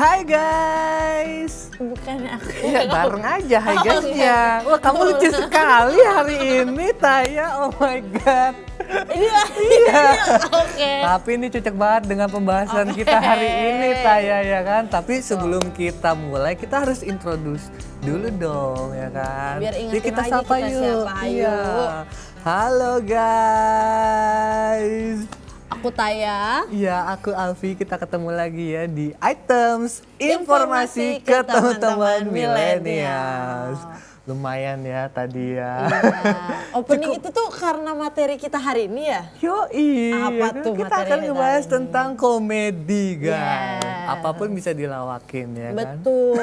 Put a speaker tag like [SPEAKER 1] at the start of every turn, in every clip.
[SPEAKER 1] Hai guys.
[SPEAKER 2] Bukan aku.
[SPEAKER 1] Ya bareng aja hai guysnya. Wah kamu lucu sekali hari ini Taya. Oh my god.
[SPEAKER 2] Ini lah.
[SPEAKER 1] Iya.
[SPEAKER 2] Oke.
[SPEAKER 1] Tapi ini cocok banget dengan pembahasan kita hari ini Taya ya kan. Tapi sebelum kita mulai kita harus introduce dulu dong ya kan.
[SPEAKER 2] Biar
[SPEAKER 1] Jadi
[SPEAKER 2] ingetin
[SPEAKER 1] kita
[SPEAKER 2] lagi
[SPEAKER 1] sapa
[SPEAKER 2] kita
[SPEAKER 1] yuk.
[SPEAKER 2] siapa, ayo.
[SPEAKER 1] Iya. Halo guys.
[SPEAKER 2] Aku Taya.
[SPEAKER 1] Iya, aku Alfi. Kita ketemu lagi ya di Items
[SPEAKER 2] Informasi
[SPEAKER 1] Informasi ke
[SPEAKER 2] teman-teman
[SPEAKER 1] teman-teman millennials. Lumayan ya tadi ya.
[SPEAKER 2] Iya. Opening itu tuh karena materi kita hari ini ya?
[SPEAKER 1] Yoi,
[SPEAKER 2] Apa tuh
[SPEAKER 1] kita
[SPEAKER 2] materi
[SPEAKER 1] akan
[SPEAKER 2] hari
[SPEAKER 1] ngebahas
[SPEAKER 2] ini?
[SPEAKER 1] tentang komedi guys.
[SPEAKER 2] Yes.
[SPEAKER 1] Apapun bisa dilawakin ya kan.
[SPEAKER 2] Betul.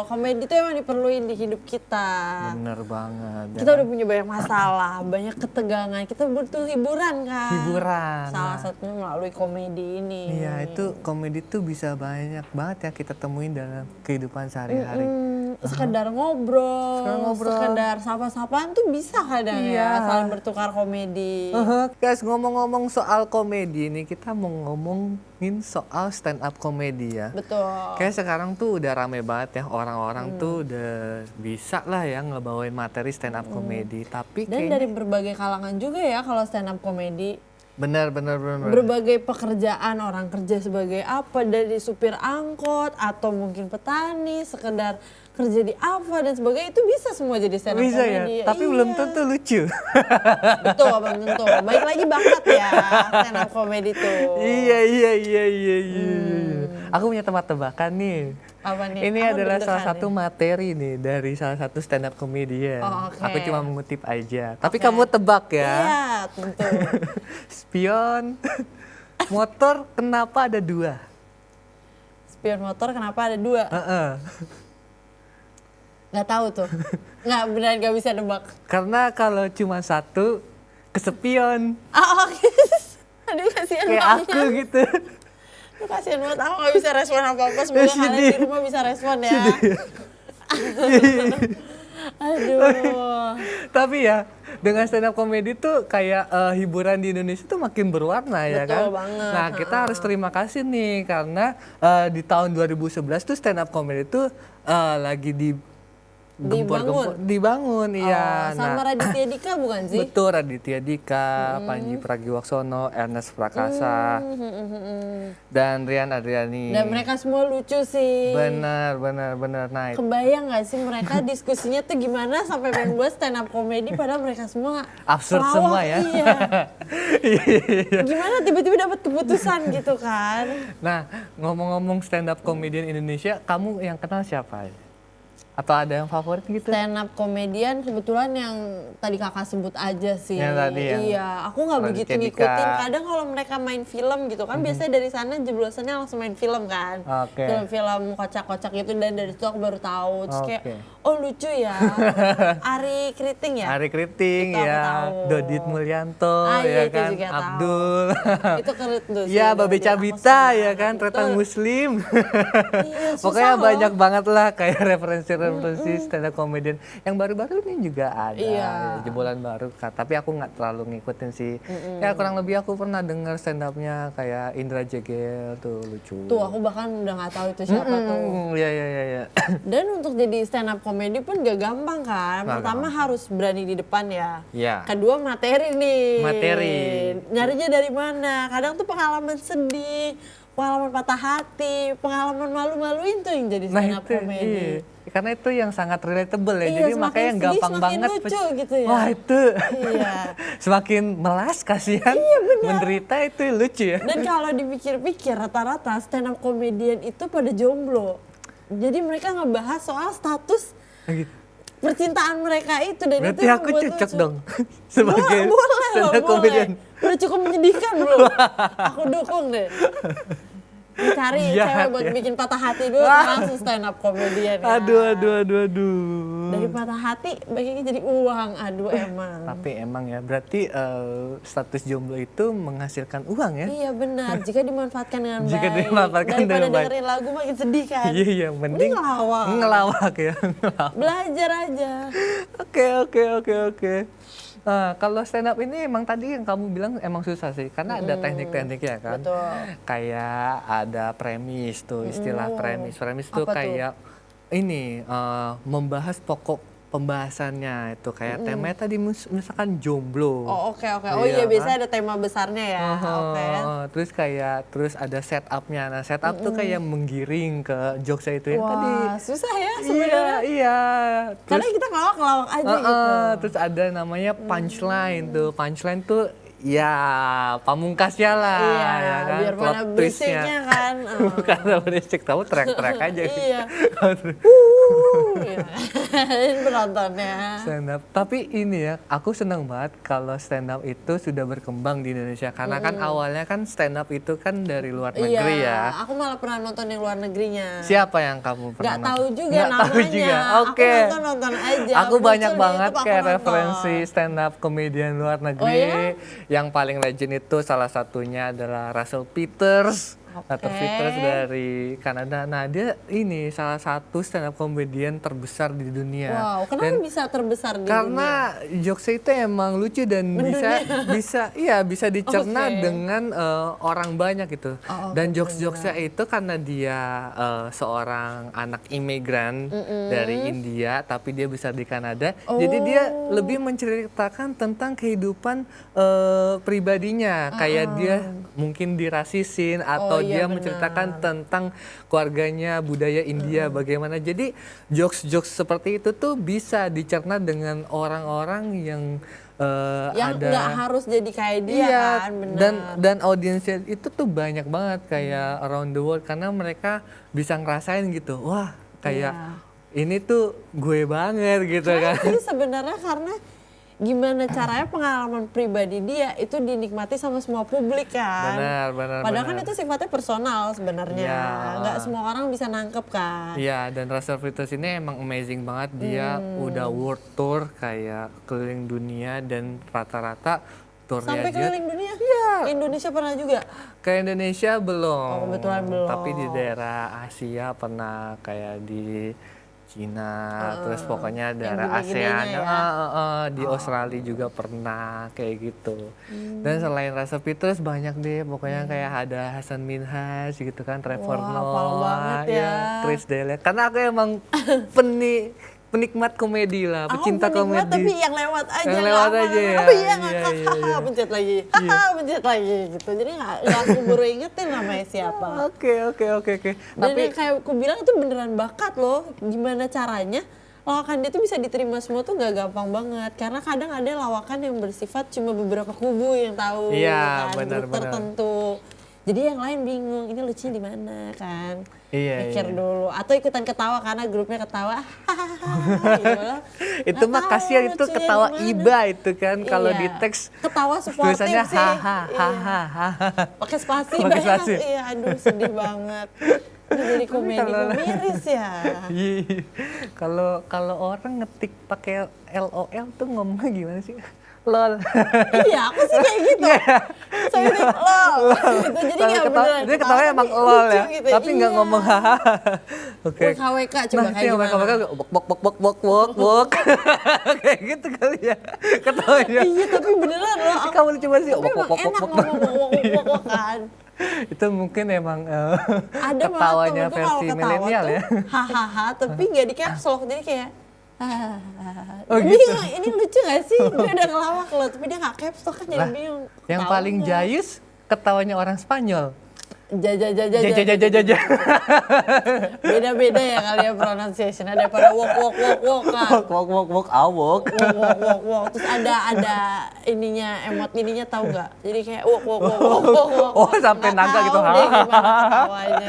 [SPEAKER 2] Komedi itu emang diperluin di hidup kita.
[SPEAKER 1] Bener banget. ya
[SPEAKER 2] Kita
[SPEAKER 1] kan?
[SPEAKER 2] udah punya banyak masalah, banyak ketegangan. Kita butuh hiburan kan?
[SPEAKER 1] Hiburan.
[SPEAKER 2] Salah
[SPEAKER 1] Nah,
[SPEAKER 2] satunya melalui komedi ini.
[SPEAKER 1] iya, itu komedi tuh bisa banyak banget ya kita temuin dalam kehidupan sehari-hari.
[SPEAKER 2] Sekedar ngobrol,
[SPEAKER 1] Sekedar ngobrol.
[SPEAKER 2] sekedar sapa-sapaan tuh bisa kadang ya,
[SPEAKER 1] Iya.
[SPEAKER 2] saling bertukar komedi.
[SPEAKER 1] Guys, ngomong-ngomong soal komedi nih, kita mau ngomongin soal stand up komedi ya.
[SPEAKER 2] Betul.
[SPEAKER 1] Kayak sekarang tuh udah rame banget ya, orang-orang tuh udah bisa lah ya ngebawain materi stand up komedi. Tapi
[SPEAKER 2] Dan
[SPEAKER 1] kayaknya
[SPEAKER 2] dari berbagai kalangan juga ya kalau stand up komedi.
[SPEAKER 1] bener.
[SPEAKER 2] Berbagai pekerjaan, orang kerja sebagai apa, dari supir angkot atau mungkin petani, sekedar kerja di apa dan sebagainya, itu bisa semua jadi stand up
[SPEAKER 1] Bisa ya,
[SPEAKER 2] komedi.
[SPEAKER 1] tapi
[SPEAKER 2] Iya.
[SPEAKER 1] belum tentu lucu.
[SPEAKER 2] Betul, belum tentu. Baik lagi bakat ya stand up komedi tuh.
[SPEAKER 1] Iya. Aku punya tebak-tebakan nih.
[SPEAKER 2] Apa nih?
[SPEAKER 1] Ini
[SPEAKER 2] Apa
[SPEAKER 1] adalah
[SPEAKER 2] deg-degan
[SPEAKER 1] salah satu
[SPEAKER 2] nih?
[SPEAKER 1] materi nih dari salah satu stand up comedian.
[SPEAKER 2] Oh, oke.
[SPEAKER 1] Aku cuma mengutip aja. Tapi
[SPEAKER 2] Oke.
[SPEAKER 1] kamu tebak ya.
[SPEAKER 2] Iya, tentu.
[SPEAKER 1] Spion motor kenapa ada dua?
[SPEAKER 2] Spion motor kenapa ada dua?
[SPEAKER 1] Heeh.
[SPEAKER 2] Nggak tahu tuh. Nggak, beneran nggak bisa nebak.
[SPEAKER 1] Karena kalau cuma satu kesepion
[SPEAKER 2] Oke. Aduh, kasihan
[SPEAKER 1] kayak
[SPEAKER 2] banget.
[SPEAKER 1] aku gitu.
[SPEAKER 2] Aduh, kasihan banget. Aku nggak bisa respon apa-apa. Semoga kalian
[SPEAKER 1] Sedih.
[SPEAKER 2] di rumah bisa respon ya. Aduh.
[SPEAKER 1] Tapi ya dengan stand up comedy tuh kayak hiburan di Indonesia tuh makin berwarna ya kan.
[SPEAKER 2] Betul banget.
[SPEAKER 1] Nah kita harus terima kasih nih karena di tahun 2011 tuh stand up comedy tuh lagi dibangun iya.
[SPEAKER 2] Sama Raditya Dika bukan sih?
[SPEAKER 1] Betul, Raditya Dika, Panji Pragiwaksono, Ernest Prakasa, dan Rian Adriani.
[SPEAKER 2] Dan mereka semua lucu sih.
[SPEAKER 1] Benar. Nah,
[SPEAKER 2] Kebayang nggak sih mereka diskusinya tuh gimana sampai pengen buat stand up comedy padahal mereka semua
[SPEAKER 1] absurd
[SPEAKER 2] pelawak,
[SPEAKER 1] semua ya.
[SPEAKER 2] Iya. Gimana tiba-tiba dapat keputusan gitu kan?
[SPEAKER 1] Nah, ngomong-ngomong stand up comedian Indonesia, kamu yang kenal siapa? Atau ada yang favorit gitu?
[SPEAKER 2] Stand up komedian kebetulan yang tadi kakak sebut aja sih.
[SPEAKER 1] Yang tadi yang
[SPEAKER 2] iya, aku nggak
[SPEAKER 1] Raditya
[SPEAKER 2] begitu
[SPEAKER 1] Dika.
[SPEAKER 2] ngikutin. Kadang kalau mereka main film gitu kan, biasanya dari sana jeblosannya langsung main film kan.
[SPEAKER 1] Oke.
[SPEAKER 2] Film-film kocak-kocak gitu, dan dari situ aku baru tahu. Terus kayak,
[SPEAKER 1] Oke.
[SPEAKER 2] oh lucu ya. Ari Kriting ya?
[SPEAKER 1] Ari Kriting
[SPEAKER 2] Itu aku
[SPEAKER 1] ya,
[SPEAKER 2] tahu.
[SPEAKER 1] Dodit Mulyanto
[SPEAKER 2] Ah, iya,
[SPEAKER 1] ya
[SPEAKER 2] itu
[SPEAKER 1] kan,
[SPEAKER 2] juga tahu.
[SPEAKER 1] Abdul.
[SPEAKER 2] Itu keren tuh sih.
[SPEAKER 1] Ya, Babe
[SPEAKER 2] Dodit, aku
[SPEAKER 1] Cabita
[SPEAKER 2] senang.
[SPEAKER 1] ya kan, Retang
[SPEAKER 2] Betul.
[SPEAKER 1] Muslim.
[SPEAKER 2] Iya, susah
[SPEAKER 1] Pokoknya
[SPEAKER 2] loh.
[SPEAKER 1] banyak banget lah kayak referensi stand up comedian. Yang baru-baru ini juga ada,
[SPEAKER 2] Iya.
[SPEAKER 1] jebolan baru. Tapi aku nggak terlalu ngikutin sih. Ya kurang lebih aku pernah denger stand upnya kayak Indra Jegel tuh lucu.
[SPEAKER 2] Tuh, aku bahkan udah nggak tahu itu siapa tuh.
[SPEAKER 1] Iya.
[SPEAKER 2] Dan untuk jadi stand up comedy pun gak gampang kan.
[SPEAKER 1] Nggak
[SPEAKER 2] Pertama harus berani di depan ya.
[SPEAKER 1] Iya.
[SPEAKER 2] Kedua materi nih.
[SPEAKER 1] Materi.
[SPEAKER 2] Nyarinya dari mana? Kadang tuh pengalaman sedih, pengalaman patah hati, pengalaman malu-maluin tuh yang jadi stand up comedy.
[SPEAKER 1] iya. Karena itu yang sangat relatable ya,
[SPEAKER 2] Iya,
[SPEAKER 1] jadi
[SPEAKER 2] semakin
[SPEAKER 1] makanya
[SPEAKER 2] sedih,
[SPEAKER 1] gampang
[SPEAKER 2] semakin
[SPEAKER 1] banget.
[SPEAKER 2] lucu gitu ya.
[SPEAKER 1] Wah itu,
[SPEAKER 2] Iya.
[SPEAKER 1] semakin melas kasihan, menderita itu lucu ya.
[SPEAKER 2] Dan kalau dipikir-pikir rata-rata stand up comedian itu pada jomblo. Jadi mereka ngebahas soal status
[SPEAKER 1] Gitu.
[SPEAKER 2] percintaan mereka itu, dan
[SPEAKER 1] Berarti
[SPEAKER 2] itu yang
[SPEAKER 1] aku
[SPEAKER 2] membuat
[SPEAKER 1] cocok
[SPEAKER 2] lucu.
[SPEAKER 1] dong sebagai
[SPEAKER 2] boleh
[SPEAKER 1] stand
[SPEAKER 2] loh,
[SPEAKER 1] up comedian.
[SPEAKER 2] Udah cukup menyedihkan belum? Aku dukung deh. Cari
[SPEAKER 1] Jahat
[SPEAKER 2] cewek buat
[SPEAKER 1] ya.
[SPEAKER 2] bikin patah hati dulu, langsung stand up comedian ya.
[SPEAKER 1] Aduh.
[SPEAKER 2] Dari patah hati baiknya jadi uang, aduh emang.
[SPEAKER 1] Tapi emang ya, berarti status jomblo itu menghasilkan uang ya?
[SPEAKER 2] Iya benar, jika dimanfaatkan dengan baik.
[SPEAKER 1] Jika dimanfaatkan
[SPEAKER 2] Daripada
[SPEAKER 1] dengan baik.
[SPEAKER 2] dengerin lagu makin sedih kan.
[SPEAKER 1] Iya, mending
[SPEAKER 2] ngelawak.
[SPEAKER 1] ya.
[SPEAKER 2] Belajar aja.
[SPEAKER 1] Oke. Kalau stand up ini emang tadi yang kamu bilang emang susah sih, karena ada teknik-tekniknya kan.
[SPEAKER 2] Betul.
[SPEAKER 1] Kayak ada premis tuh, istilah premis. Premis tuh
[SPEAKER 2] Apa tuh?
[SPEAKER 1] kayak ini membahas pokok pembahasannya itu kayak temanya tadi misalkan jomblo.
[SPEAKER 2] Oh oke. Oh
[SPEAKER 1] Iya
[SPEAKER 2] iya biasanya
[SPEAKER 1] kan?
[SPEAKER 2] ada tema besarnya ya. Oke.
[SPEAKER 1] Terus ada setup-nya. Nah, setup tuh kayak menggiring ke jokesnya itu yang tadi.
[SPEAKER 2] Wah susah ya sebenarnya.
[SPEAKER 1] Iya.
[SPEAKER 2] Karena kita ngelawak aja gitu.
[SPEAKER 1] Terus ada namanya punchline tuh. Punchline tuh ya pamungkasnya lah,
[SPEAKER 2] Iya,
[SPEAKER 1] ya kan?
[SPEAKER 2] biar
[SPEAKER 1] Plot
[SPEAKER 2] pada
[SPEAKER 1] twistnya.
[SPEAKER 2] berisiknya kan.
[SPEAKER 1] Bukan berisik, tahu teriak-teriak aja.
[SPEAKER 2] Iya. Iya. Ini penontonnya.
[SPEAKER 1] Stand up. Tapi ini ya, aku senang banget kalau stand up itu sudah berkembang di Indonesia. Karena kan awalnya kan stand up itu kan dari luar negeri
[SPEAKER 2] Iya,
[SPEAKER 1] ya.
[SPEAKER 2] aku malah pernah nonton yang luar negerinya.
[SPEAKER 1] Siapa yang kamu pernah
[SPEAKER 2] Nggak tahu
[SPEAKER 1] nonton?
[SPEAKER 2] juga
[SPEAKER 1] Nggak tahu
[SPEAKER 2] namanya.
[SPEAKER 1] juga. Oke.
[SPEAKER 2] Aku nonton aja.
[SPEAKER 1] Aku
[SPEAKER 2] Muncul
[SPEAKER 1] banyak
[SPEAKER 2] di
[SPEAKER 1] banget
[SPEAKER 2] YouTube, aku
[SPEAKER 1] kayak
[SPEAKER 2] nonton.
[SPEAKER 1] referensi stand up komedian luar negeri.
[SPEAKER 2] Oh ya?
[SPEAKER 1] Yang paling legend itu salah satunya adalah Russell Peters. Russell Peters dari Kanada. Nah, dia ini salah satu stand up komedian terbesar di dunia.
[SPEAKER 2] Wow, kenapa
[SPEAKER 1] Dan
[SPEAKER 2] bisa terbesar di dunia?
[SPEAKER 1] karena jokesnya itu emang lucu dan bisa dicerna
[SPEAKER 2] Oke.
[SPEAKER 1] dengan orang banyak gitu.
[SPEAKER 2] Oh,
[SPEAKER 1] Dan jokes-jokesnya itu karena dia seorang anak imigran dari India tapi dia besar di Kanada. Jadi dia lebih menceritakan tentang kehidupan pribadinya. Kayak dia mungkin dirasisin atau
[SPEAKER 2] iya,
[SPEAKER 1] dia menceritakan tentang keluarganya, budaya India bagaimana. Jadi jokes-jokes seperti itu tuh bisa dicerna dengan orang-orang yang
[SPEAKER 2] yang
[SPEAKER 1] ada
[SPEAKER 2] nggak harus jadi kayak dia
[SPEAKER 1] iya,
[SPEAKER 2] kan, benar.
[SPEAKER 1] dan audiensnya itu tuh banyak banget kayak around the world karena mereka bisa ngerasain gitu. Wah, kayak ini tuh gue banget gitu kan.
[SPEAKER 2] Sih sebenarnya karena gimana caranya pengalaman pribadi dia itu dinikmati sama semua publik kan.
[SPEAKER 1] Benar.
[SPEAKER 2] Padahal kan itu sifatnya personal sebenarnya.
[SPEAKER 1] Iya.
[SPEAKER 2] Nggak semua orang bisa nangkep kan.
[SPEAKER 1] Iya, dan Russell Peters ini emang amazing banget. Dia udah world tour kayak keliling dunia dan rata-rata tournya
[SPEAKER 2] Sampai
[SPEAKER 1] dia
[SPEAKER 2] keliling dunia?
[SPEAKER 1] Iya.
[SPEAKER 2] Ke Indonesia pernah juga?
[SPEAKER 1] ke Indonesia belum.
[SPEAKER 2] Oh, kebetulan belum.
[SPEAKER 1] Tapi di daerah Asia pernah kayak di Cina, terus pokoknya daerah ASEAN,
[SPEAKER 2] gede-gedenya ya?
[SPEAKER 1] di Australia juga pernah kayak gitu. Dan selain Russell Peters banyak deh, pokoknya kayak ada Hasan Minhaj gitu kan, Trevor
[SPEAKER 2] Wah, hafal
[SPEAKER 1] Noah,
[SPEAKER 2] banget ya.
[SPEAKER 1] Chris D'Elia. Karena aku emang penikmat komedi lah, pecinta
[SPEAKER 2] Aku penikmat,
[SPEAKER 1] komedi.
[SPEAKER 2] tapi yang lewat aja.
[SPEAKER 1] Yang lewat
[SPEAKER 2] nggak
[SPEAKER 1] aja
[SPEAKER 2] apa-apa.
[SPEAKER 1] ya?
[SPEAKER 2] Oh iya,
[SPEAKER 1] Iya,
[SPEAKER 2] ngakak,
[SPEAKER 1] iya,
[SPEAKER 2] haha,
[SPEAKER 1] iya.
[SPEAKER 2] pencet lagi. Haha, pencet lagi gitu. Jadi nggak keburu ingetin namanya siapa.
[SPEAKER 1] Oke.
[SPEAKER 2] Dan
[SPEAKER 1] Tapi
[SPEAKER 2] yang kayak aku bilang itu beneran bakat loh. Gimana caranya lawakan dia tuh bisa diterima semua tuh gak gampang banget. Karena kadang ada lawakan yang bersifat cuma beberapa kubu yang tahu
[SPEAKER 1] Iya,
[SPEAKER 2] kan,
[SPEAKER 1] benar,
[SPEAKER 2] grup
[SPEAKER 1] benar.
[SPEAKER 2] tertentu. Jadi yang lain bingung, ini lucunya di mana kan?
[SPEAKER 1] Iya,
[SPEAKER 2] Mikir
[SPEAKER 1] iya.
[SPEAKER 2] dulu. Atau ikutan ketawa karena grupnya ketawa. gitu lah.
[SPEAKER 1] itu
[SPEAKER 2] Nggak
[SPEAKER 1] mah
[SPEAKER 2] tahu
[SPEAKER 1] kasihan itu
[SPEAKER 2] lucunya
[SPEAKER 1] ketawa
[SPEAKER 2] di mana.
[SPEAKER 1] iba itu kan kalau
[SPEAKER 2] Iya.
[SPEAKER 1] di teks
[SPEAKER 2] Ketawa suportif
[SPEAKER 1] tulisannya
[SPEAKER 2] sih.
[SPEAKER 1] hahaha.
[SPEAKER 2] Pakai spasi
[SPEAKER 1] Pakai
[SPEAKER 2] banyak.
[SPEAKER 1] spasi.
[SPEAKER 2] Iya, aduh sedih banget. Ini jadi komedi miris ya.
[SPEAKER 1] Iya. Kalau orang ngetik pakai LOL tuh ngomongnya gimana sih? LOL.
[SPEAKER 2] Iya, aku sih kayak gitu. Saya ini lol. Gitu. Jadi
[SPEAKER 1] Kalau
[SPEAKER 2] nggak
[SPEAKER 1] ketawa,
[SPEAKER 2] beneran.
[SPEAKER 1] dia ketawanya emang LOL ya,
[SPEAKER 2] gitu.
[SPEAKER 1] tapi nggak
[SPEAKER 2] Iya.
[SPEAKER 1] ngomong hahaha. Oke.
[SPEAKER 2] WKWK coba
[SPEAKER 1] Nah,
[SPEAKER 2] kayak
[SPEAKER 1] yang
[SPEAKER 2] gimana?
[SPEAKER 1] mereka bok kayak gitu kali ya ketawanya.
[SPEAKER 2] Iya, tapi beneran loh.
[SPEAKER 1] Kamu coba sih
[SPEAKER 2] Tapi emang enak ngomong kan.
[SPEAKER 1] Itu mungkin emang
[SPEAKER 2] Ada malah
[SPEAKER 1] ketawanya
[SPEAKER 2] temenku kalau
[SPEAKER 1] versi
[SPEAKER 2] ketawa
[SPEAKER 1] milenial
[SPEAKER 2] tuh,
[SPEAKER 1] ya.
[SPEAKER 2] hahaha, tapi nggak di caps lock. Jadi kayak
[SPEAKER 1] Oh,
[SPEAKER 2] bingung,
[SPEAKER 1] gitu.
[SPEAKER 2] ini lucu gak sih? Dia udah ngelawak loh, tapi dia nggak caps lock kan jadi
[SPEAKER 1] Lah,
[SPEAKER 2] bingung.
[SPEAKER 1] yang
[SPEAKER 2] Tahu
[SPEAKER 1] paling
[SPEAKER 2] nggak?
[SPEAKER 1] jayus ketawanya orang Spanyol.
[SPEAKER 2] Jaja. Beda-beda ya kali ya pronunciation. Ada pada wok kan.
[SPEAKER 1] Awok.
[SPEAKER 2] Wok. Terus ada ininya, emot ininya tahu nggak? Jadi kayak wok.
[SPEAKER 1] Oh, sampai
[SPEAKER 2] Nggak
[SPEAKER 1] naga gitu.
[SPEAKER 2] tahu deh gimana ketawanya.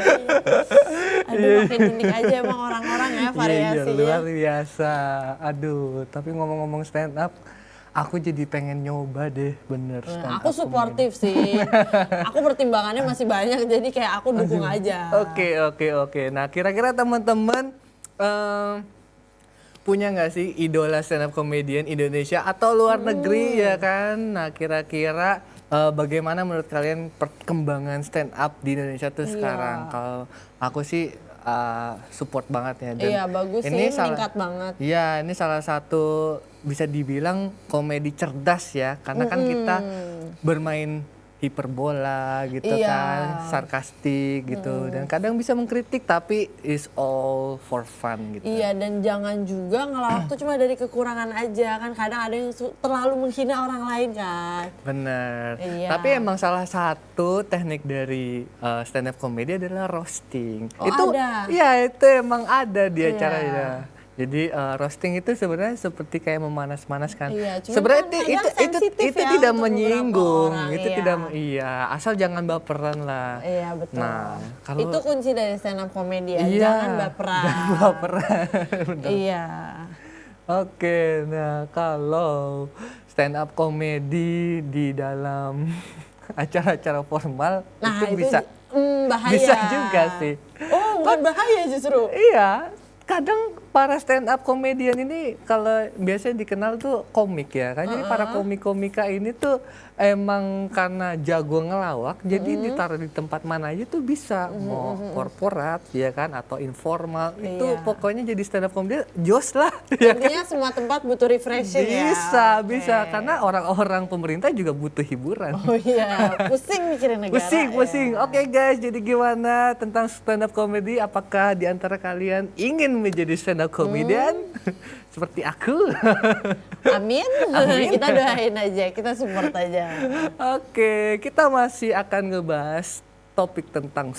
[SPEAKER 2] Aduh, makin unik aja emang orang-orang ya
[SPEAKER 1] Iya,
[SPEAKER 2] variasinya.
[SPEAKER 1] luar biasa. Aduh, tapi ngomong-ngomong stand up, aku jadi pengen nyoba deh, bener stand
[SPEAKER 2] Nah,
[SPEAKER 1] up.
[SPEAKER 2] aku suportif sih. Aku pertimbangannya masih banyak, jadi kayak aku dukung aja.
[SPEAKER 1] Oke. Nah, kira-kira teman-teman punya nggak sih idola stand up comedian Indonesia atau luar negeri ya kan? Nah, kira-kira bagaimana menurut kalian perkembangan stand up di Indonesia tuh sekarang? Kalau aku sih support banget ya. Dan
[SPEAKER 2] Iya, bagus sih, meningkat banget.
[SPEAKER 1] Iya, ini salah satu bisa dibilang komedi cerdas ya, karena kan kita bermain hiperbola gitu
[SPEAKER 2] Iya.
[SPEAKER 1] kan, sarkastik gitu, dan kadang bisa mengkritik tapi is all for fun gitu.
[SPEAKER 2] Iya, dan jangan juga ngelawak tuh cuma dari kekurangan aja, kan kadang ada yang terlalu menghina orang lain kan.
[SPEAKER 1] Bener.
[SPEAKER 2] Iya.
[SPEAKER 1] Tapi emang salah satu teknik dari stand up comedy adalah roasting.
[SPEAKER 2] Oh,
[SPEAKER 1] itu
[SPEAKER 2] ada?
[SPEAKER 1] Iya, itu emang ada dia
[SPEAKER 2] Iya.
[SPEAKER 1] caranya. Jadi roasting itu sebenarnya seperti kayak memanas-manaskan.
[SPEAKER 2] Iya, cuman
[SPEAKER 1] Sebenarnya
[SPEAKER 2] kan kadang sensitif
[SPEAKER 1] itu
[SPEAKER 2] ya
[SPEAKER 1] tidak
[SPEAKER 2] untuk
[SPEAKER 1] menyinggung,
[SPEAKER 2] beberapa orang,
[SPEAKER 1] itu
[SPEAKER 2] iya.
[SPEAKER 1] tidak asal jangan baperan lah.
[SPEAKER 2] Iya, betul.
[SPEAKER 1] Nah, kalau
[SPEAKER 2] Itu kunci dari stand up comedy ya,
[SPEAKER 1] iya,
[SPEAKER 2] jangan baperan.
[SPEAKER 1] jangan baperan. Bener.
[SPEAKER 2] Iya.
[SPEAKER 1] Oke, nah kalau stand up comedy di dalam acara-acara formal
[SPEAKER 2] Nah,
[SPEAKER 1] itu bisa
[SPEAKER 2] bahaya.
[SPEAKER 1] bisa juga sih.
[SPEAKER 2] Oh, bukan bahaya justru.
[SPEAKER 1] Iya, kadang para stand up komedian ini kalau biasanya dikenal tuh komik ya kan. Jadi para komika ini tuh emang karena jago ngelawak, jadi ditaruh di tempat mana aja tuh bisa. Mau korporat ya kan atau informal. Itu
[SPEAKER 2] Iya.
[SPEAKER 1] pokoknya jadi stand up komedian jos lah. Ya kan?
[SPEAKER 2] Intinya semua tempat butuh refreshing ya.
[SPEAKER 1] Bisa karena orang-orang pemerintah juga butuh hiburan.
[SPEAKER 2] Oh iya, pusing mikirin negara.
[SPEAKER 1] Pusing.
[SPEAKER 2] ya.
[SPEAKER 1] Oke guys, jadi gimana tentang stand up comedy? Apakah di antara kalian ingin menjadi stand up comedian seperti aku?
[SPEAKER 2] Amin. Kita doain aja, kita support aja.
[SPEAKER 1] Oke, kita masih akan ngebahas topik tentang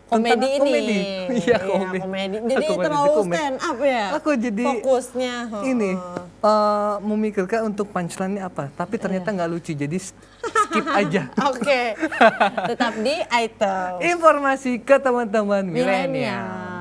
[SPEAKER 2] Komedi
[SPEAKER 1] tentang
[SPEAKER 2] ini.
[SPEAKER 1] komedi. Iya,
[SPEAKER 2] komedi. Jadi
[SPEAKER 1] Komedi,
[SPEAKER 2] terlalu
[SPEAKER 1] komedi.
[SPEAKER 2] stand up ya.
[SPEAKER 1] Aku jadi
[SPEAKER 2] fokusnya.
[SPEAKER 1] ini memikirkan untuk punchline-nya apa, tapi ternyata nggak lucu, jadi skip aja.
[SPEAKER 2] Oke. Tetap di item.
[SPEAKER 1] Informasi ke teman-teman milenial.
[SPEAKER 2] Milenial.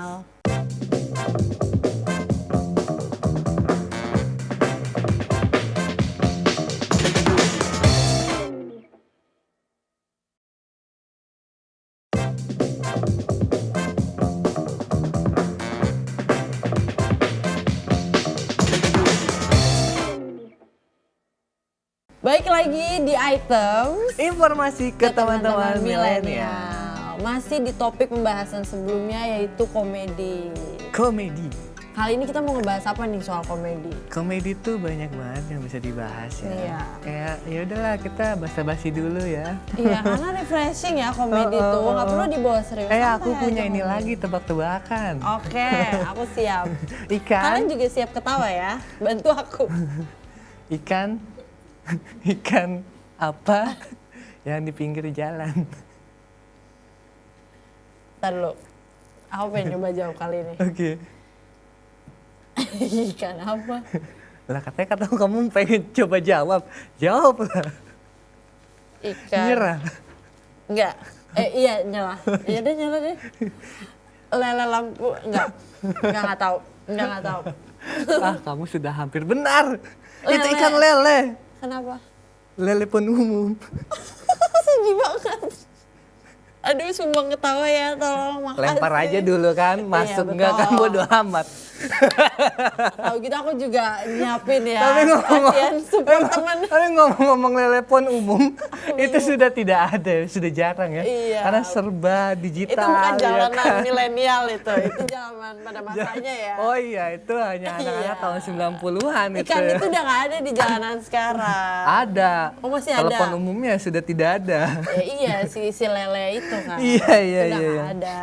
[SPEAKER 2] Baik lagi di item
[SPEAKER 1] Informasi ke teman-teman milenial.
[SPEAKER 2] Masih di topik pembahasan sebelumnya yaitu komedi.
[SPEAKER 1] Komedi.
[SPEAKER 2] Kali ini kita mau ngebahas apa nih soal komedi?
[SPEAKER 1] Komedi tuh banyak banget yang bisa dibahas ya.
[SPEAKER 2] Iya.
[SPEAKER 1] Kayak ya udahlah kita basa-basi dulu ya.
[SPEAKER 2] Iya, karena refreshing ya komedi tuh, nggak perlu dibawa serius.
[SPEAKER 1] Aku
[SPEAKER 2] santai
[SPEAKER 1] punya
[SPEAKER 2] aja
[SPEAKER 1] ini
[SPEAKER 2] komedi.
[SPEAKER 1] lagi tebak-tebakan.
[SPEAKER 2] Oke, aku siap.
[SPEAKER 1] Ikan,
[SPEAKER 2] Kalian juga siap ketawa ya? Bantu aku.
[SPEAKER 1] ikan, ikan apa yang di pinggir jalan?
[SPEAKER 2] Ntar dulu. Aku pengen coba jawab kali ini.
[SPEAKER 1] Oke.
[SPEAKER 2] Ikan apa?
[SPEAKER 1] Lah katanya kamu pengen coba jawab. Jawab lah.
[SPEAKER 2] Ikan.
[SPEAKER 1] Nyerah.
[SPEAKER 2] Enggak. Iya nyala. Iya deh nyala deh. Lele lampu enggak. Enggak tahu. Enggak tahu.
[SPEAKER 1] Kamu sudah hampir benar. Itu
[SPEAKER 2] Lele.
[SPEAKER 1] ikan lele.
[SPEAKER 2] Kenapa?
[SPEAKER 1] Lele pun umum.
[SPEAKER 2] Sedih banget. Aduh, sumbang ketawa ya, tolong makasih.
[SPEAKER 1] Lempar aja dulu kan, masuk enggak kan
[SPEAKER 2] betul.
[SPEAKER 1] bodo amat.
[SPEAKER 2] Tahu gitu aku juga nyiapin ya.
[SPEAKER 1] Tapi
[SPEAKER 2] Kasihan support teman.
[SPEAKER 1] tapi ngomong-ngomong lelepon umum, itu sudah tidak ada, sudah jarang ya.
[SPEAKER 2] Iya.
[SPEAKER 1] Karena serba digital.
[SPEAKER 2] Itu bukan
[SPEAKER 1] ya
[SPEAKER 2] jalanan
[SPEAKER 1] kan?
[SPEAKER 2] milenial itu zaman pada masanya ya.
[SPEAKER 1] Oh iya, itu hanya anak-anak
[SPEAKER 2] Iya.
[SPEAKER 1] tahun 90-an itu.
[SPEAKER 2] Ikan
[SPEAKER 1] ya.
[SPEAKER 2] itu udah nggak ada di jalanan sekarang.
[SPEAKER 1] Ada.
[SPEAKER 2] Oh, masih ada?
[SPEAKER 1] Telepon umumnya sudah tidak ada.
[SPEAKER 2] Ya, iya si lele itu kan.
[SPEAKER 1] Iya, iya,
[SPEAKER 2] Udah
[SPEAKER 1] iya,
[SPEAKER 2] nggak
[SPEAKER 1] iya.
[SPEAKER 2] ada.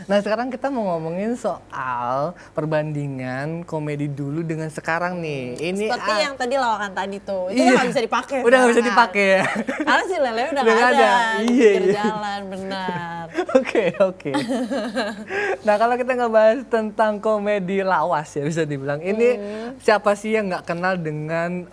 [SPEAKER 1] Nah sekarang kita mau ngomongin soal perbandingan komedi dulu dengan sekarang nih. Ini
[SPEAKER 2] Seperti yang tadi lawakan tadi tuh, itu
[SPEAKER 1] Iya.
[SPEAKER 2] nggak bisa dipakai.
[SPEAKER 1] Udah nggak bisa
[SPEAKER 2] sekarang.
[SPEAKER 1] dipakai ya.
[SPEAKER 2] Karena si lele udah
[SPEAKER 1] Udah
[SPEAKER 2] nggak
[SPEAKER 1] nggak
[SPEAKER 2] ada,
[SPEAKER 1] ada.
[SPEAKER 2] di
[SPEAKER 1] Iya,
[SPEAKER 2] pinggir
[SPEAKER 1] iya.
[SPEAKER 2] jalan, benar.
[SPEAKER 1] Oke. Nah kalau kita ngebahas tentang komedi lawas ya bisa dibilang. Ini siapa sih yang nggak kenal dengan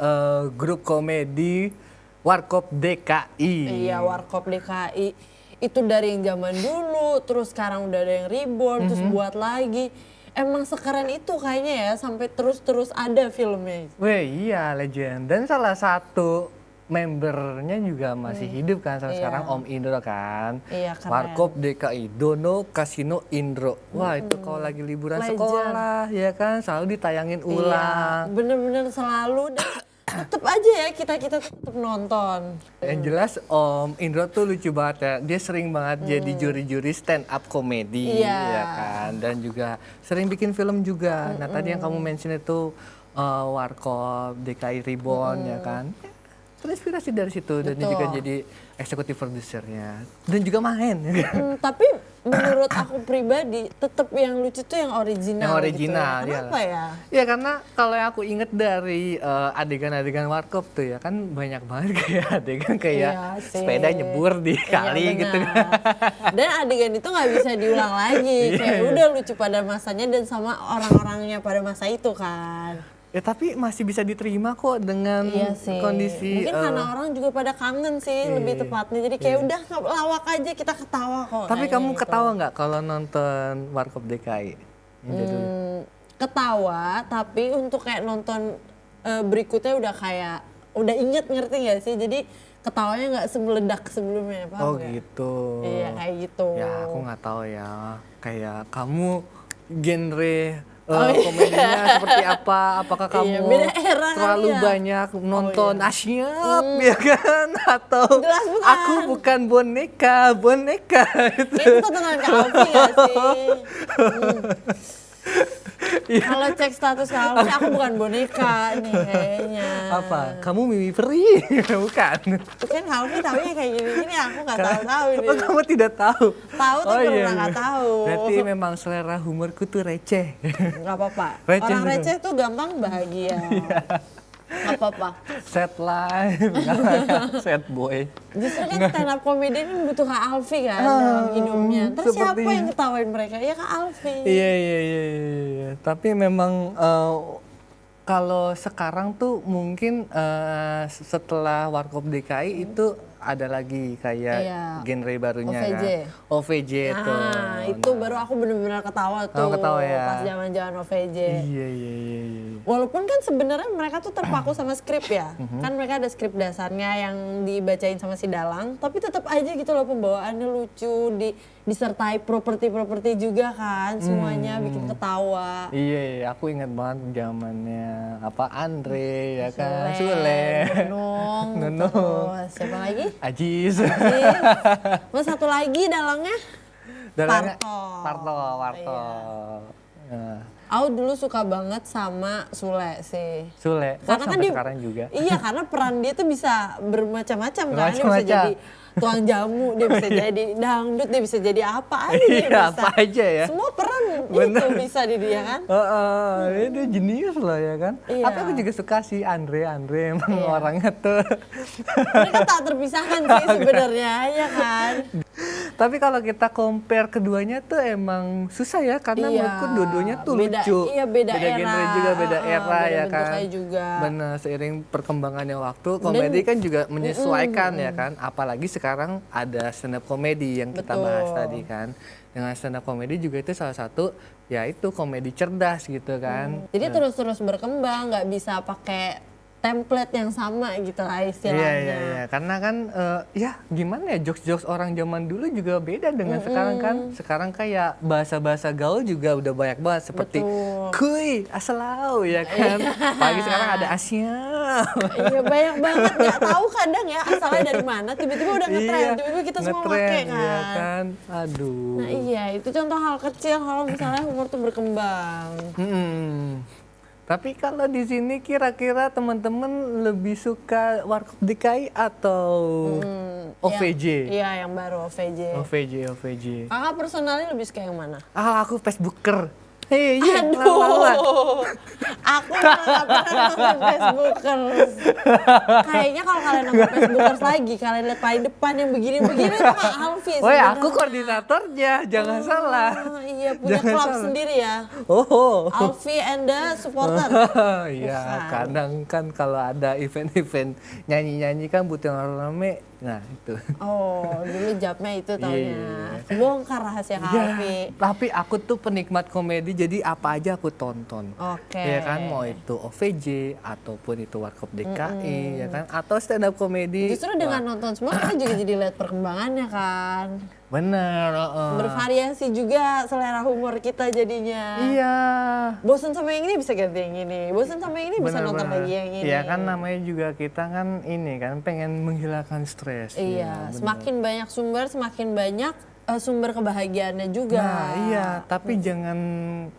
[SPEAKER 1] grup komedi Warkop DKI?
[SPEAKER 2] Iya, Warkop DKI. Itu dari yang zaman dulu, terus sekarang udah ada yang reborn, terus buat lagi. Emang sekeren itu kayaknya ya, sampai terus-terus ada filmnya.
[SPEAKER 1] Wih iya legend. Dan salah satu membernya juga masih hidup kan sampai
[SPEAKER 2] Iya.
[SPEAKER 1] sekarang, Om Indro kan.
[SPEAKER 2] Iya, keren.
[SPEAKER 1] Warkop DKI, Dono Kasino Indro. Wah itu kalau lagi liburan
[SPEAKER 2] Legend.
[SPEAKER 1] sekolah ya kan selalu ditayangin ulang.
[SPEAKER 2] Iya, bener-bener selalu. Dan tetep aja ya kita tetep nonton.
[SPEAKER 1] Yang jelas Om Indro tuh lucu banget ya. Dia sering banget jadi juri-juri stand up comedy
[SPEAKER 2] Iya.
[SPEAKER 1] ya kan. Dan juga sering bikin film juga. Nah tadi yang kamu mention itu Warkop DKI Reborn ya kan. Terinspirasi dari situ dan dia juga jadi eksekutif produsernya dan juga main.
[SPEAKER 2] Tapi menurut aku pribadi tetap yang lucu tuh yang original.
[SPEAKER 1] Yang original,
[SPEAKER 2] gitu ya. Kenapa ya?
[SPEAKER 1] Ya karena kalau yang aku inget dari adegan-adegan Warkop tuh ya kan banyak banget kayak adegan kayak sepeda nyebur di kali gitu.
[SPEAKER 2] Dan adegan itu nggak bisa diulang lagi. Kayak udah lucu pada masanya dan sama orang-orangnya pada masa itu kan.
[SPEAKER 1] Ya tapi masih bisa diterima kok dengan kondisi.
[SPEAKER 2] Mungkin karena orang juga pada kangen sih lebih tepatnya. Jadi kayak udah lawak aja kita ketawa kok.
[SPEAKER 1] Tapi kamu ketawa nggak kalau nonton Warkop DKI?
[SPEAKER 2] Ketawa, tapi untuk kayak nonton berikutnya udah kayak udah inget, ngerti gak sih? Jadi ketawanya nggak semeledak sebelumnya, paham gak?
[SPEAKER 1] Gitu.
[SPEAKER 2] Iya kayak gitu.
[SPEAKER 1] Ya aku nggak tahu ya. Kayak kamu genre komedinya seperti apa? Apakah kamu terlalu banyak nonton Asyap ya kan? Atau aku bukan boneka itu.
[SPEAKER 2] Itu tontonan Kak Alfi gak sih? Kalau cek status Kak Alfi, aku bukan boneka nih kayaknya.
[SPEAKER 1] Apa? Kamu Mimi Peri? Bukan.
[SPEAKER 2] Kan Kak Alfi taunya kayak gini-gini, aku gak tahu nih.
[SPEAKER 1] Oh, kamu tidak tahu?
[SPEAKER 2] Tahu tapi pernah gak tahu.
[SPEAKER 1] Berarti memang selera humorku tuh receh.
[SPEAKER 2] Gak apa-apa. Orang receh tuh gampang bahagia. Gak apa-apa.
[SPEAKER 1] Sad life, sad boy.
[SPEAKER 2] Justru kan stand up comedy ini butuh Kak Alfi kan dalam hidupnya. Terus siapa yang ketawain mereka? Ya Kak Alfi.
[SPEAKER 1] Iya. Tapi memang kalau sekarang tuh mungkin setelah Warkop DKI itu ada lagi kayak genre barunya
[SPEAKER 2] OVJ.
[SPEAKER 1] kan. OVJ tuh.
[SPEAKER 2] Itu baru aku bener-bener ketawa tuh
[SPEAKER 1] ya.
[SPEAKER 2] pas zaman-zaman OVJ.
[SPEAKER 1] Iya.
[SPEAKER 2] Walaupun kan sebenarnya mereka tuh terpaku sama skrip ya. Kan mereka ada skrip dasarnya yang dibacain sama si Dalang, tapi tetap aja gitu loh pembawaannya lucu, disertai properti-properti juga kan, semuanya bikin ketawa.
[SPEAKER 1] Iya, aku ingat banget zamannya Andre ya kan, Sule,
[SPEAKER 2] Nunung. Terus siapa lagi?
[SPEAKER 1] Ajis.
[SPEAKER 2] Terus satu lagi dalangnya?
[SPEAKER 1] Parto.
[SPEAKER 2] Iya. Aku dulu suka banget sama Sule sih.
[SPEAKER 1] Karena kan dia sekarang juga.
[SPEAKER 2] Iya, karena peran dia tuh bisa bermacam-macam kan. Dia bisa jadi tukang jamu, dia bisa jadi dangdut, dia bisa jadi apa aja dia bisa.
[SPEAKER 1] Apa aja ya.
[SPEAKER 2] Semua peran itu bisa di dia kan.
[SPEAKER 1] Dia jenius lah ya kan.
[SPEAKER 2] Iya.
[SPEAKER 1] Tapi aku juga suka sih Andre emang orangnya tuh.
[SPEAKER 2] Mereka tak terpisahkan sih sebenarnya ya kan.
[SPEAKER 1] Tapi kalau kita compare keduanya tuh emang susah ya karena menurutku dua-duanya tuh lucu.
[SPEAKER 2] Iya, beda era.
[SPEAKER 1] Genre juga, beda era ya kan.
[SPEAKER 2] Juga.
[SPEAKER 1] Benar, seiring perkembangannya waktu, komedi kan juga menyesuaikan ya kan. Apalagi sekarang ada stand up comedy yang kita bahas tadi kan. Dengan stand up comedy juga itu salah satu yaitu komedi cerdas gitu kan.
[SPEAKER 2] Jadi terus-terus berkembang, nggak bisa pakai template yang sama gitu lah istilahnya.
[SPEAKER 1] Iya. Karena kan ya gimana ya jokes-jokes orang zaman dulu juga beda dengan sekarang kan. Sekarang kayak bahasa-bahasa gaul juga udah banyak banget seperti kuy, asalau ya kan. Pagi sekarang ada Asia.
[SPEAKER 2] Iya banyak banget, nggak tahu kadang ya asalnya dari mana. Tiba-tiba udah ngetren, tiba-tiba kita semua pakai kan.
[SPEAKER 1] Iya kan. Aduh.
[SPEAKER 2] Nah iya, itu contoh hal kecil kalau misalnya humor tuh berkembang.
[SPEAKER 1] Tapi kalau di sini kira-kira teman-teman lebih suka Warkop DKI atau OVJ?
[SPEAKER 2] Iya, yang baru OVJ.
[SPEAKER 1] OVJ.
[SPEAKER 2] Kakak personalnya lebih suka yang mana?
[SPEAKER 1] Aku Facebooker. Iya,
[SPEAKER 2] Aduh, aku nggak pernah nonton Facebookers. Kayaknya kalau kalian nonton Facebookers lagi, kalian lihat paling depan yang begini-begini itu Kak Alfi.
[SPEAKER 1] Woi, aku koordinatornya, jangan salah.
[SPEAKER 2] Iya, punya klub sendiri ya. Alfi and the supporter.
[SPEAKER 1] Iya, kadang kan kalau ada event-event nyanyi-nyanyi kan butuh yang rame. Nah, itu.
[SPEAKER 2] Dulu japnya itu taunya. Bongkar rahasia Kak Alfi.
[SPEAKER 1] Tapi aku tuh penikmat komedi, jadi apa aja aku tonton. Ya kan, mau itu OVJ ataupun itu Warkop DKI, ya kan, atau stand up komedi.
[SPEAKER 2] Justru dengan nonton semua kita juga jadi lihat perkembangannya kan.
[SPEAKER 1] Bener.
[SPEAKER 2] Bervariasi juga selera humor kita jadinya.
[SPEAKER 1] Iya.
[SPEAKER 2] Bosan sama yang ini bisa ganti yang ini. Bosan sama yang ini bisa nonton lagi yang ini.
[SPEAKER 1] Iya kan, namanya juga kita kan ini kan pengen menghilangkan stres.
[SPEAKER 2] Iya, semakin banyak sumber, semakin banyak sumber kebahagiaannya juga.
[SPEAKER 1] Nah iya, tapi jangan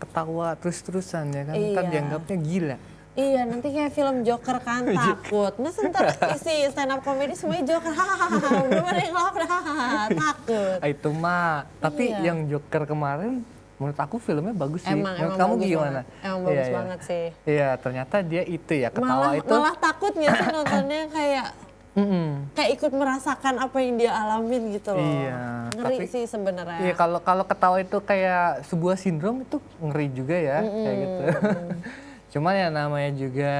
[SPEAKER 1] ketawa terus-terusan ya kan, ntar dianggapnya gila.
[SPEAKER 2] Iya, nanti kayak film Joker kan, takut. Nah, ntar isi stand up comedy semuanya Joker, hahaha, belum ada yang ngelawak, hahaha, takut.
[SPEAKER 1] Itu mah, tapi
[SPEAKER 2] Iya.
[SPEAKER 1] yang Joker kemarin menurut aku filmnya bagus sih.
[SPEAKER 2] Emang
[SPEAKER 1] Menurut kamu
[SPEAKER 2] bagus
[SPEAKER 1] gimana?
[SPEAKER 2] banget. Emang bagus
[SPEAKER 1] Iya.
[SPEAKER 2] banget sih.
[SPEAKER 1] Iya, ternyata dia itu ya ketawa
[SPEAKER 2] Malah,
[SPEAKER 1] itu.
[SPEAKER 2] malah takut nggak sih nontonnya kayak
[SPEAKER 1] Mm-mm.
[SPEAKER 2] ikut merasakan apa yang dia alamin gitu loh.
[SPEAKER 1] Iya,
[SPEAKER 2] Ngeri
[SPEAKER 1] tapi-
[SPEAKER 2] sih sebenarnya.
[SPEAKER 1] Iya, kalau ketawa itu kayak sebuah sindrom itu ngeri juga ya, kayak gitu. Cuman ya namanya juga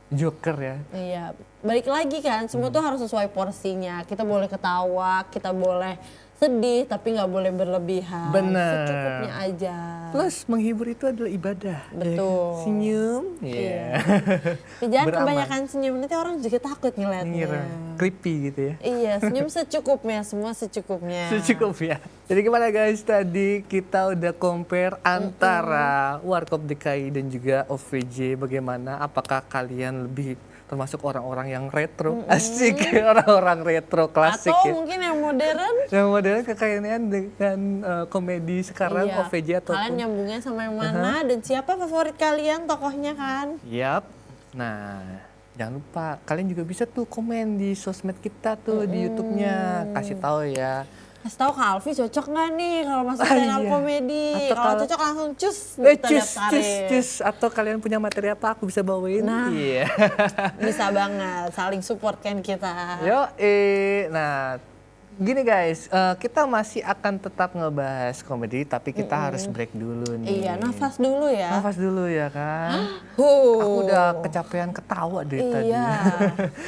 [SPEAKER 1] Joker ya.
[SPEAKER 2] Iya, balik lagi kan, semua tuh harus sesuai porsinya. Kita boleh ketawa, kita boleh sedih, tapi nggak boleh berlebihan.
[SPEAKER 1] Bener.
[SPEAKER 2] Secukupnya aja.
[SPEAKER 1] Plus menghibur itu adalah ibadah. ya kan?
[SPEAKER 2] Betul.
[SPEAKER 1] Senyum. Iya.
[SPEAKER 2] Tapi jangan
[SPEAKER 1] Beraman.
[SPEAKER 2] kebanyakan senyum, nanti orang juga takut ngeliatnya.
[SPEAKER 1] Ngira creepy gitu ya.
[SPEAKER 2] Iya, senyum secukupnya, semua secukupnya.
[SPEAKER 1] Cukup ya. Jadi gimana guys, tadi kita udah compare antara Warkop DKI dan juga OVJ. Bagaimana, apakah kalian lebih termasuk orang-orang yang retro? Asik, orang-orang retro klasik
[SPEAKER 2] Atau
[SPEAKER 1] ya.
[SPEAKER 2] mungkin yang modern.
[SPEAKER 1] Yang modelnya kekayaan dengan komedi sekarang
[SPEAKER 2] Iya.
[SPEAKER 1] OVJ
[SPEAKER 2] Kalian
[SPEAKER 1] ataupun.
[SPEAKER 2] nyambungnya sama yang mana dan siapa favorit kalian tokohnya kan?
[SPEAKER 1] Yap. Nah, jangan lupa kalian juga bisa tuh komen di sosmed kita tuh di YouTube-nya. Kasih tahu ya.
[SPEAKER 2] Kasih tahu Kak Alfi cocok nggak nih kalau masuk stand up
[SPEAKER 1] iya.
[SPEAKER 2] comedy?
[SPEAKER 1] Atau
[SPEAKER 2] Kalau
[SPEAKER 1] kalau-
[SPEAKER 2] cocok langsung cus kita
[SPEAKER 1] Cus,
[SPEAKER 2] daftarin.
[SPEAKER 1] cus. Atau kalian punya materi apa aku bisa bawain.
[SPEAKER 2] Nah.
[SPEAKER 1] Iya.
[SPEAKER 2] Bisa banget, saling support kan kita.
[SPEAKER 1] Yo, nah gini guys, kita masih akan tetap ngebahas komedi, tapi kita harus break dulu nih.
[SPEAKER 2] Iya, nafas dulu ya.
[SPEAKER 1] Nafas dulu ya kan.
[SPEAKER 2] Huh.
[SPEAKER 1] Aku udah kecapean ketawa dari tadi.
[SPEAKER 2] Iya.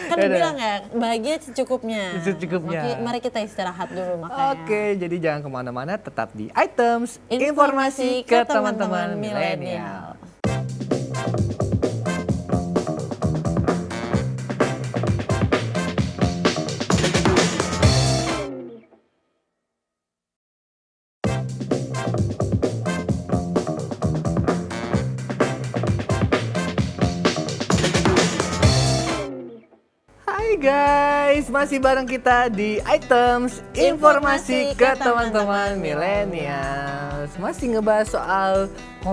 [SPEAKER 2] Kan
[SPEAKER 1] Yaudah.
[SPEAKER 2] dibilang ya, bahagia secukupnya.
[SPEAKER 1] Secukupnya.
[SPEAKER 2] Mari kita istirahat dulu makanya.
[SPEAKER 1] Oke, jadi jangan kemana-mana, tetap di Items
[SPEAKER 2] Informasi
[SPEAKER 1] Informasi ke
[SPEAKER 2] ke teman-teman
[SPEAKER 1] teman-teman milenial. Hai guys, masih bareng kita di Items Informasi ke teman-teman milenial. Masih ngebahas soal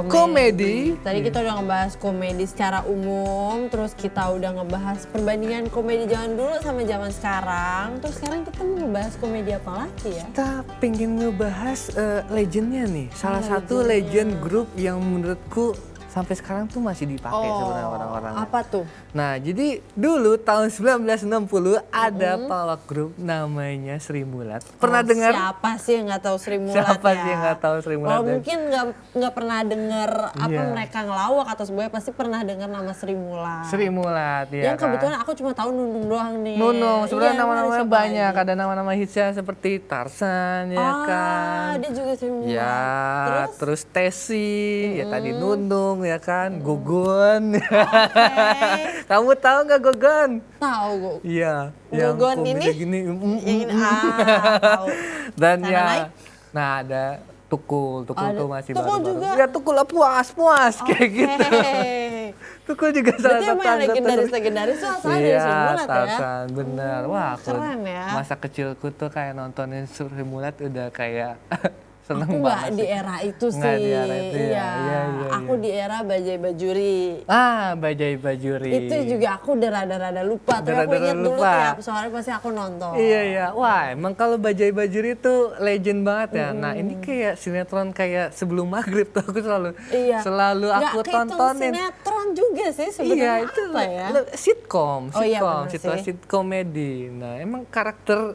[SPEAKER 1] komedi.
[SPEAKER 2] Tadi kita udah ngebahas komedi secara umum, terus kita udah ngebahas perbandingan komedi zaman dulu sama zaman sekarang. Terus sekarang kita mau ngebahas komedi apa lagi ya?
[SPEAKER 1] Kita pengen ngebahas legendnya nih. Salah satu legend grup yang menurutku sampai sekarang tuh masih dipakai sebenarnya orang-orang.
[SPEAKER 2] Apa tuh?
[SPEAKER 1] Nah, jadi dulu tahun 1960 ada pelawak grup namanya Sri Mulat. Pernah dengar?
[SPEAKER 2] Siapa sih yang nggak tahu Sri Mulat
[SPEAKER 1] Siapa
[SPEAKER 2] ya?
[SPEAKER 1] sih yang nggak tahu Sri Mulat
[SPEAKER 2] Kalau
[SPEAKER 1] ya?
[SPEAKER 2] mungkin nggak pernah dengar apa
[SPEAKER 1] Iya.
[SPEAKER 2] mereka ngelawak atau semuanya pasti pernah dengar nama Sri Mulat.
[SPEAKER 1] Sri Mulat ya
[SPEAKER 2] Yang kebetulan
[SPEAKER 1] kan?
[SPEAKER 2] aku cuma tahu Nunung doang nih.
[SPEAKER 1] Nunung, sebenarnya
[SPEAKER 2] Iya,
[SPEAKER 1] nama-namanya
[SPEAKER 2] siapa
[SPEAKER 1] banyak.
[SPEAKER 2] lagi?
[SPEAKER 1] Ada nama-nama hitsnya seperti Tarsan ya kan.
[SPEAKER 2] Dia juga Sri Mulat.
[SPEAKER 1] Ya,
[SPEAKER 2] Terus?
[SPEAKER 1] terus Tesi, ya tadi Nunung ya kan, Gogon. Kamu tahu nggak Gogon?
[SPEAKER 2] Tahu gue.
[SPEAKER 1] Iya,
[SPEAKER 2] Gogon
[SPEAKER 1] komedi
[SPEAKER 2] ini?
[SPEAKER 1] gini.
[SPEAKER 2] Yang ini tahu.
[SPEAKER 1] Dan
[SPEAKER 2] Sana
[SPEAKER 1] ya,
[SPEAKER 2] naik?
[SPEAKER 1] nah ada Tukul
[SPEAKER 2] Ada-
[SPEAKER 1] tuh masih
[SPEAKER 2] Tukul
[SPEAKER 1] baru-baru.
[SPEAKER 2] juga?
[SPEAKER 1] Ya Tukul lah puas kayak gitu.
[SPEAKER 2] Hei.
[SPEAKER 1] Tukul juga salah
[SPEAKER 2] Berarti
[SPEAKER 1] satu
[SPEAKER 2] emang yang
[SPEAKER 1] anggota.
[SPEAKER 2] legendaris tuh asalnya dari
[SPEAKER 1] Iya,
[SPEAKER 2] Sri Mulat ya?
[SPEAKER 1] Tarsan, bener. Wah, aku
[SPEAKER 2] keren ya.
[SPEAKER 1] masa kecilku tuh kayak nontonin Sri Mulat udah kayak seneng
[SPEAKER 2] Aku nggak
[SPEAKER 1] banget
[SPEAKER 2] di
[SPEAKER 1] sih.
[SPEAKER 2] era itu sih.
[SPEAKER 1] Nggak di era itu ya?
[SPEAKER 2] Iya.
[SPEAKER 1] Iya,
[SPEAKER 2] Aku
[SPEAKER 1] iya.
[SPEAKER 2] di era Bajai Bajuri.
[SPEAKER 1] Bajai Bajuri.
[SPEAKER 2] Itu juga aku udah rada-rada lupa. Tapi aku
[SPEAKER 1] Rada-rada
[SPEAKER 2] ingat dulu
[SPEAKER 1] lupa.
[SPEAKER 2] tiap sore pasti aku nonton.
[SPEAKER 1] Iya iya, wah emang kalau Bajai Bajuri itu legend banget ya. Nah ini kayak sinetron kayak sebelum maghrib tuh aku selalu
[SPEAKER 2] Iya.
[SPEAKER 1] selalu
[SPEAKER 2] Nggak
[SPEAKER 1] aku
[SPEAKER 2] kehitung
[SPEAKER 1] tontonin.
[SPEAKER 2] sinetron juga sih
[SPEAKER 1] Iya
[SPEAKER 2] sebenarnya
[SPEAKER 1] itu
[SPEAKER 2] apa ya?
[SPEAKER 1] sitkom,
[SPEAKER 2] Oh, iya,
[SPEAKER 1] sitkom,
[SPEAKER 2] bener
[SPEAKER 1] situasi
[SPEAKER 2] sih.
[SPEAKER 1] komedi. Nah emang karakter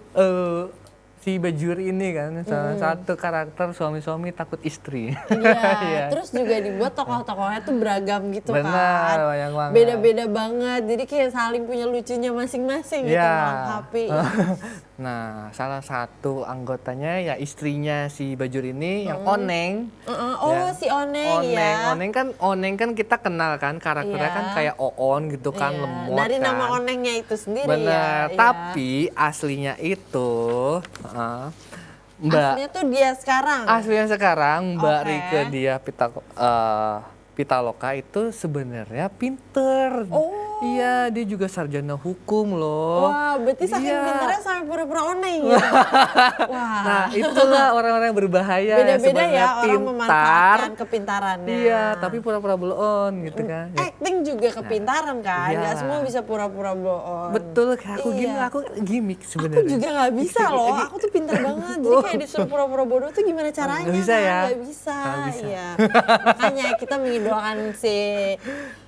[SPEAKER 1] si Bajuri ini kan salah satu karakter suami-suami takut istri.
[SPEAKER 2] Iya, terus juga dibuat tokoh-tokohnya tuh beragam gitu
[SPEAKER 1] Benar,
[SPEAKER 2] kan.
[SPEAKER 1] banyak banget.
[SPEAKER 2] Beda-beda banget, jadi kayak saling punya lucunya masing-masing gitu
[SPEAKER 1] Iya.
[SPEAKER 2] melengkapi.
[SPEAKER 1] Nah salah satu anggotanya ya istrinya si Bajuri ini yang Oneng.
[SPEAKER 2] Oh
[SPEAKER 1] Ya.
[SPEAKER 2] si Oneng, ya.
[SPEAKER 1] Oneng kan kita kenal kan karakternya
[SPEAKER 2] Iya.
[SPEAKER 1] kan kayak Oon gitu kan,
[SPEAKER 2] Iya,
[SPEAKER 1] lemot
[SPEAKER 2] dari
[SPEAKER 1] kan.
[SPEAKER 2] nama Onengnya itu sendiri
[SPEAKER 1] Bener,
[SPEAKER 2] ya. iya.
[SPEAKER 1] tapi aslinya itu Mbak
[SPEAKER 2] Aslinya tuh dia sekarang.
[SPEAKER 1] aslinya sekarang Mbak
[SPEAKER 2] Oke.
[SPEAKER 1] Rike dia Pitaloka itu sebenarnya pinter.
[SPEAKER 2] Oh.
[SPEAKER 1] Iya, dia juga sarjana hukum loh.
[SPEAKER 2] Wah, berarti saking
[SPEAKER 1] Iya.
[SPEAKER 2] pintarnya sampai pura-pura oneng gitu. Wah.
[SPEAKER 1] Nah, itulah orang-orang yang berbahaya yang
[SPEAKER 2] Beda-beda
[SPEAKER 1] sebenarnya
[SPEAKER 2] ya orang
[SPEAKER 1] pintar.
[SPEAKER 2] memanfaatkan kepintarannya.
[SPEAKER 1] Iya, tapi pura-pura blow on gitu kan. Ya,
[SPEAKER 2] Acting juga kepintaran kan,
[SPEAKER 1] Iya.
[SPEAKER 2] nggak semua bisa pura-pura blow on.
[SPEAKER 1] betul, kayak aku gini,
[SPEAKER 2] Iya.
[SPEAKER 1] aku gimmick
[SPEAKER 2] Aku
[SPEAKER 1] sebenarnya.
[SPEAKER 2] juga nggak bisa loh, aku tuh pintar banget. Jadi kayak disuruh pura-pura bodoh tuh gimana caranya?
[SPEAKER 1] Nggak bisa ya?
[SPEAKER 2] Nggak bisa,
[SPEAKER 1] Nggak bisa.
[SPEAKER 2] iya. Makanya kita mengidoakan si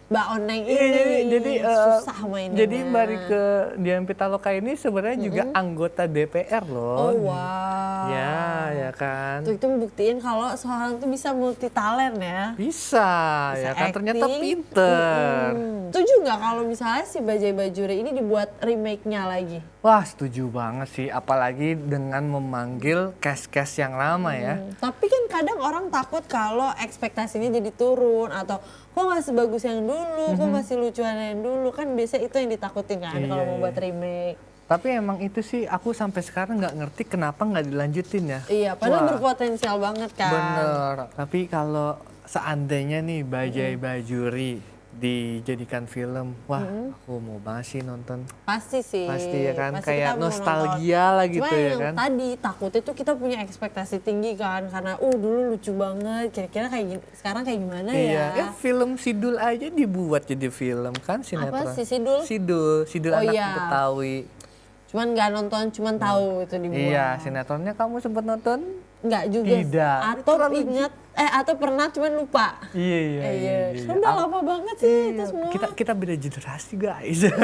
[SPEAKER 2] Mbak Oneng
[SPEAKER 1] Iya,
[SPEAKER 2] ini.
[SPEAKER 1] jadi
[SPEAKER 2] susah mainnya.
[SPEAKER 1] jadi Mbak Rike Dian Pitaloka ini sebenarnya juga anggota DPR loh.
[SPEAKER 2] Oh wow.
[SPEAKER 1] Ya kan.
[SPEAKER 2] Tuh itu membuktiin kalau seorang tuh bisa multi talent ya.
[SPEAKER 1] Bisa ya kan, ternyata
[SPEAKER 2] acting.
[SPEAKER 1] pinter.
[SPEAKER 2] Setuju nggak kalau misalnya si Bajai Bajuri ini dibuat remake-nya lagi?
[SPEAKER 1] Wah, setuju banget sih, apalagi dengan memanggil cast-cast yang lama ya.
[SPEAKER 2] Tapi kan kadang orang takut kalau ekspektasinya jadi turun atau kok nggak sebagus yang dulu, kok masih lucuan yang dulu, kan biasa itu yang ditakutin kan
[SPEAKER 1] Iya,
[SPEAKER 2] kalau mau
[SPEAKER 1] iya.
[SPEAKER 2] buat remake.
[SPEAKER 1] Tapi emang itu sih aku sampai sekarang nggak ngerti kenapa nggak dilanjutin ya.
[SPEAKER 2] Iya, padahal
[SPEAKER 1] Wah,
[SPEAKER 2] berpotensial banget kan.
[SPEAKER 1] bener. Tapi kalau seandainya nih Bajai Bajuri dijadikan film, wah aku mau banget sih nonton.
[SPEAKER 2] Pasti sih.
[SPEAKER 1] Pasti ya kan,
[SPEAKER 2] Pasti
[SPEAKER 1] kayak
[SPEAKER 2] kita mau
[SPEAKER 1] nostalgia
[SPEAKER 2] nonton.
[SPEAKER 1] lah gitu
[SPEAKER 2] Cuma
[SPEAKER 1] ya
[SPEAKER 2] yang
[SPEAKER 1] kan.
[SPEAKER 2] tadi takutnya tuh kita punya ekspektasi tinggi kan karena dulu lucu banget. Kira-kira kayak gini, sekarang kayak gimana
[SPEAKER 1] Iya,
[SPEAKER 2] ya?
[SPEAKER 1] film Sidul aja dibuat jadi film kan, sinetron.
[SPEAKER 2] sih, Sidul?
[SPEAKER 1] Sidul
[SPEAKER 2] Oh,
[SPEAKER 1] anak
[SPEAKER 2] iya.
[SPEAKER 1] Betawi.
[SPEAKER 2] Cuman nggak nonton, cuman tahu itu dibuat.
[SPEAKER 1] Iya, sinetronnya kamu sempat nonton?
[SPEAKER 2] Nggak juga.
[SPEAKER 1] Tidak.
[SPEAKER 2] Atau
[SPEAKER 1] Terlalu
[SPEAKER 2] ingat, atau pernah cuman lupa.
[SPEAKER 1] Iya.
[SPEAKER 2] Kan udah lama banget sih itu semua.
[SPEAKER 1] Kita beda generasi guys.
[SPEAKER 2] Iya,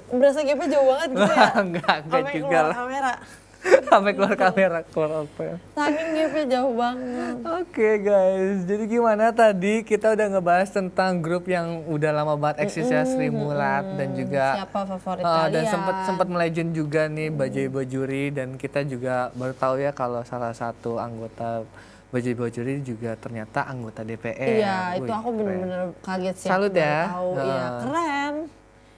[SPEAKER 2] berasa gapnya jauh banget gitu ya.
[SPEAKER 1] Enggak
[SPEAKER 2] Sampai
[SPEAKER 1] juga
[SPEAKER 2] keluar
[SPEAKER 1] lah.
[SPEAKER 2] kamera.
[SPEAKER 1] Sampai keluar kamera, keluar apa.
[SPEAKER 2] Saking gapnya jauh banget.
[SPEAKER 1] Oke guys, jadi gimana tadi kita udah ngebahas tentang grup yang udah lama banget eksis ya, Sri Mulat dan juga
[SPEAKER 2] Siapa favorit
[SPEAKER 1] dan
[SPEAKER 2] kalian?
[SPEAKER 1] sempat melegend juga nih Bajai Bajuri, dan kita juga baru tahu ya kalau salah satu anggota Bajai Bajuri juga ternyata anggota DPR.
[SPEAKER 2] Iya, itu
[SPEAKER 1] Wih,
[SPEAKER 2] aku
[SPEAKER 1] keren.
[SPEAKER 2] bener-bener kaget sih.
[SPEAKER 1] Salut
[SPEAKER 2] aku baru
[SPEAKER 1] ya.
[SPEAKER 2] tahu. Iya, keren.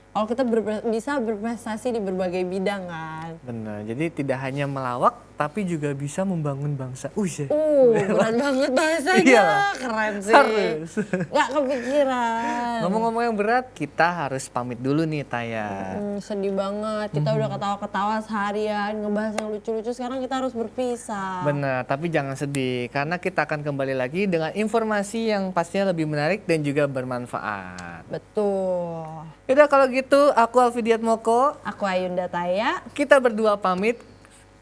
[SPEAKER 2] Kalau kita bisa berprestasi di berbagai bidang kan.
[SPEAKER 1] Benar, jadi tidak hanya melawak tapi juga bisa membangun bangsa.
[SPEAKER 2] Keren banget bahasanya.
[SPEAKER 1] Iya.
[SPEAKER 2] Keren sih.
[SPEAKER 1] Harus.
[SPEAKER 2] Nggak kepikiran.
[SPEAKER 1] Ngomong-ngomong yang berat, kita harus pamit dulu nih Taya.
[SPEAKER 2] Sedih banget. Kita udah ketawa-ketawa seharian, ngebahas yang lucu-lucu. Sekarang kita harus berpisah.
[SPEAKER 1] Benar, tapi jangan sedih karena kita akan kembali lagi dengan informasi yang pastinya lebih menarik dan juga bermanfaat.
[SPEAKER 2] Betul.
[SPEAKER 1] Yaudah kalau gitu, aku Alfidiat Moko.
[SPEAKER 2] Aku Ayunda Taya.
[SPEAKER 1] Kita berdua pamit.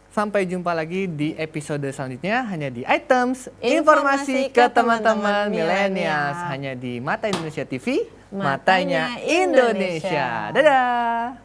[SPEAKER 1] Sampai jumpa lagi di episode selanjutnya hanya di Items Informasi ke teman-teman milenials, hanya di Mata Indonesia TV, matanya Indonesia. Dadah.